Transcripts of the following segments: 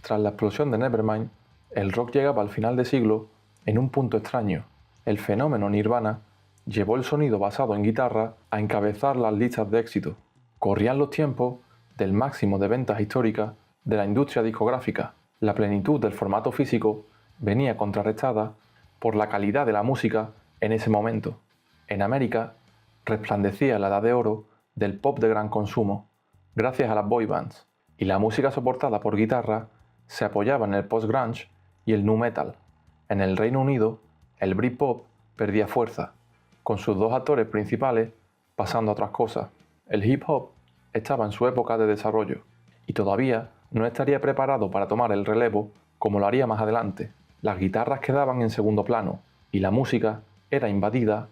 Tras la explosión de Nevermind, el rock llegaba al final de siglo en un punto extraño. El fenómeno Nirvana llevó el sonido basado en guitarra a encabezar las listas de éxito. Corrían los tiempos del máximo de ventas históricas de la industria discográfica. La plenitud del formato físico venía contrarrestada por la calidad de la música en ese momento. En América resplandecía la edad de oro del pop de gran consumo, gracias a las boy bands, y la música soportada por guitarra se apoyaba en el post-grunge y el nu metal. En el Reino Unido, el Britpop perdía fuerza, con sus dos actores principales pasando a otras cosas. El hip hop estaba en su época de desarrollo, y todavía no estaría preparado para tomar el relevo como lo haría más adelante. Las guitarras quedaban en segundo plano, y la música era invadida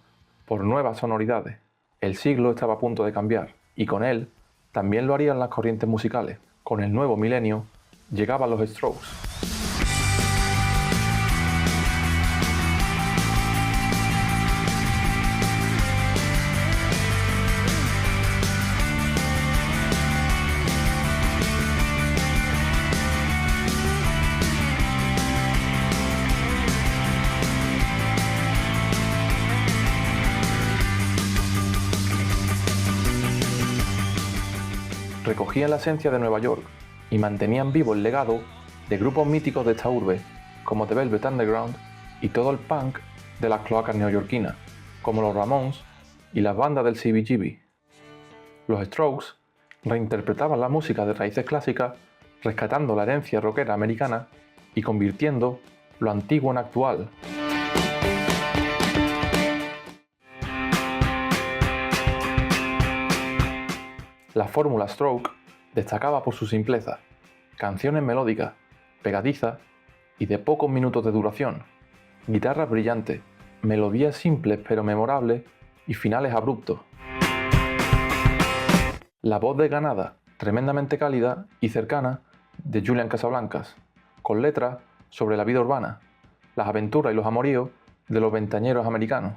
por nuevas sonoridades. El siglo estaba a punto de cambiar, y con él también lo harían las corrientes musicales. Con el nuevo milenio llegaban los Strokes. Recogían la esencia de Nueva York y mantenían vivo el legado de grupos míticos de esta urbe, como The Velvet Underground y todo el punk de las cloacas neoyorquinas, como los Ramones y las bandas del CBGB. Los Strokes reinterpretaban la música de raíces clásicas, rescatando la herencia rockera americana y convirtiendo lo antiguo en actual. La fórmula Stroke destacaba por su simpleza, canciones melódicas, pegadizas y de pocos minutos de duración, guitarras brillantes, melodías simples pero memorables y finales abruptos. La voz desganada, tremendamente cálida y cercana de Julian Casablancas, con letras sobre la vida urbana, las aventuras y los amoríos de los veinteañeros americanos.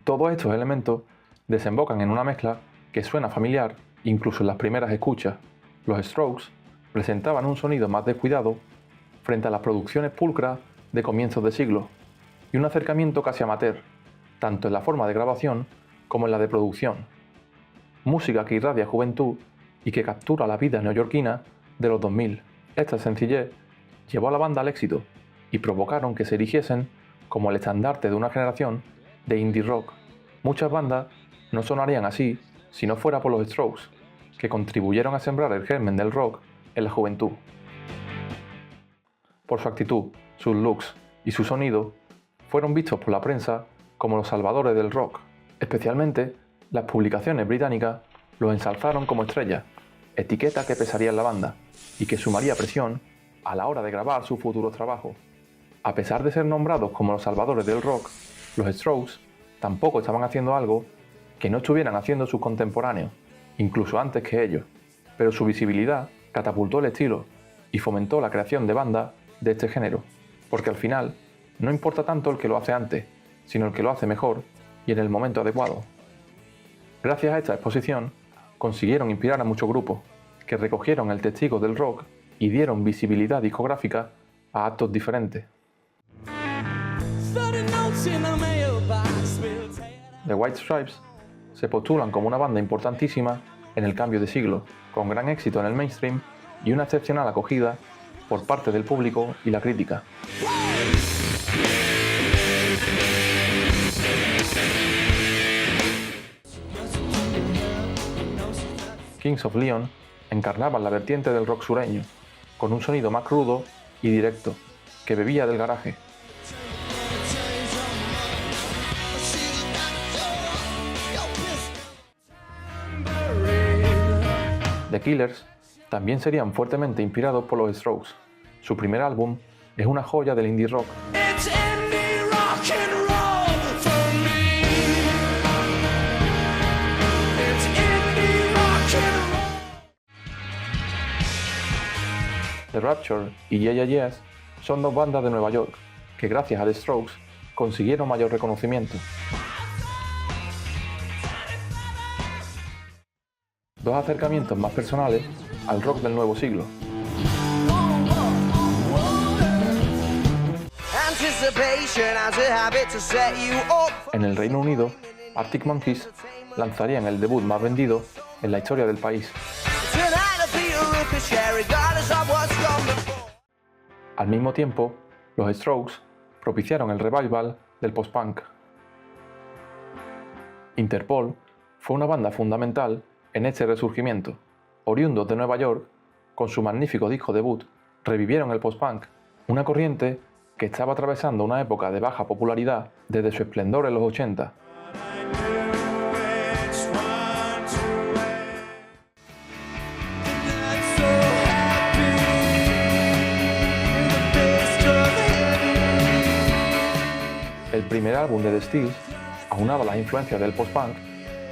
Todos estos elementos desembocan en una mezcla que suena familiar incluso en las primeras escuchas. Los Strokes presentaban un sonido más descuidado frente a las producciones pulcras de comienzos de siglo y un acercamiento casi amateur, tanto en la forma de grabación como en la de producción. Música que irradia juventud y que captura la vida neoyorquina de los 2000. Esta sencillez llevó a la banda al éxito y provocaron que se erigiesen como el estandarte de una generación de indie rock. Muchas bandas no sonarían así si no fuera por los Strokes, que contribuyeron a sembrar el germen del rock en la juventud. Por su actitud, sus looks y su sonido, fueron vistos por la prensa como los salvadores del rock. Especialmente, las publicaciones británicas los ensalzaron como estrellas, etiqueta que pesaría en la banda y que sumaría presión a la hora de grabar sus futuros trabajos. A pesar de ser nombrados como los salvadores del rock, los Strokes tampoco estaban haciendo algo que no estuvieran haciendo sus contemporáneos, incluso antes que ellos, pero su visibilidad catapultó el estilo y fomentó la creación de bandas de este género, porque al final no importa tanto el que lo hace antes, sino el que lo hace mejor y en el momento adecuado. Gracias a esta exposición, consiguieron inspirar a muchos grupos, que recogieron el testigo del rock y dieron visibilidad discográfica a actos diferentes. The White Stripes se postulan como una banda importantísima en el cambio de siglo, con gran éxito en el mainstream y una excepcional acogida por parte del público y la crítica. Kings of Leon encarnaban la vertiente del rock sureño, con un sonido más crudo y directo, que bebía del garaje. The Killers también serían fuertemente inspirados por los Strokes. Su primer álbum es una joya del indie rock. The Rapture y Yeah Yeah Yeahs son dos bandas de Nueva York que gracias a The Strokes consiguieron mayor reconocimiento. Dos acercamientos más personales al rock del nuevo siglo. En el Reino Unido, Arctic Monkeys lanzarían el debut más vendido en la historia del país. Al mismo tiempo, los Strokes propiciaron el revival del post-punk. Interpol fue una banda fundamental en este resurgimiento. Oriundos de Nueva York, con su magnífico disco debut, revivieron el post-punk, una corriente que estaba atravesando una época de baja popularidad desde su esplendor en los 80. El primer álbum de The Steels aunaba las influencias del post-punk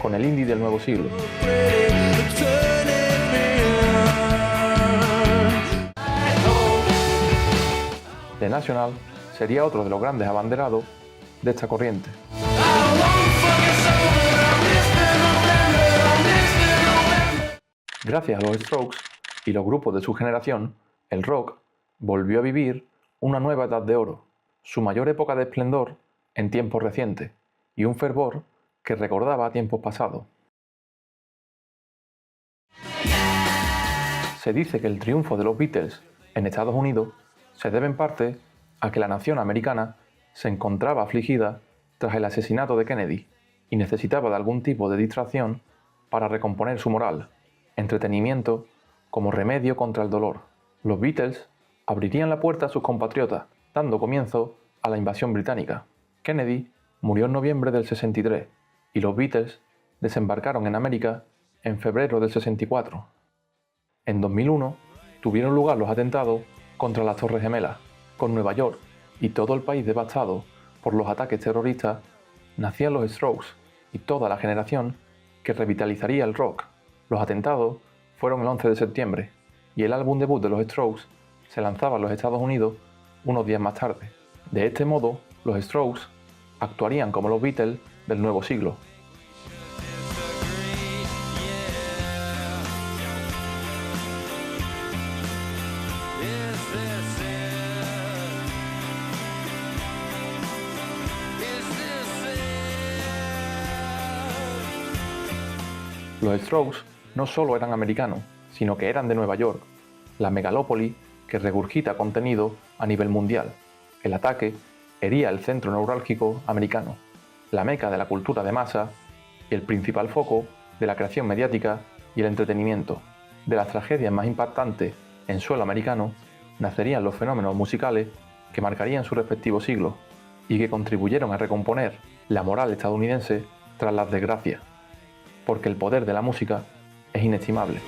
con el indie del nuevo siglo. The National sería otro de los grandes abanderados de esta corriente. Gracias a los Strokes y los grupos de su generación, el rock volvió a vivir una nueva edad de oro, su mayor época de esplendor en tiempos recientes, y un fervor que recordaba a tiempos pasados. Se dice que el triunfo de los Beatles en Estados Unidos se debe en parte a que la nación americana se encontraba afligida tras el asesinato de Kennedy y necesitaba de algún tipo de distracción para recomponer su moral, entretenimiento como remedio contra el dolor. Los Beatles abrirían la puerta a sus compatriotas, dando comienzo a la invasión británica. Kennedy murió en noviembre del 63 y los Beatles desembarcaron en América en febrero del 64. En 2001 tuvieron lugar los atentados contra las Torres Gemelas. Con Nueva York y todo el país devastado por los ataques terroristas, nacían los Strokes y toda la generación que revitalizaría el rock. Los atentados fueron el 11 de septiembre y el álbum debut de los Strokes se lanzaba en los Estados Unidos unos días más tarde. De este modo, los Strokes actuarían como los Beatles del nuevo siglo. Los Strokes no solo eran americanos, sino que eran de Nueva York, la megalópoli que regurgita contenido a nivel mundial. El ataque hería el centro neurálgico americano, la meca de la cultura de masa y el principal foco de la creación mediática y el entretenimiento. De las tragedias más impactantes en suelo americano nacerían los fenómenos musicales que marcarían su respectivo siglo y que contribuyeron a recomponer la moral estadounidense tras las desgracias, porque el poder de la música es inestimable.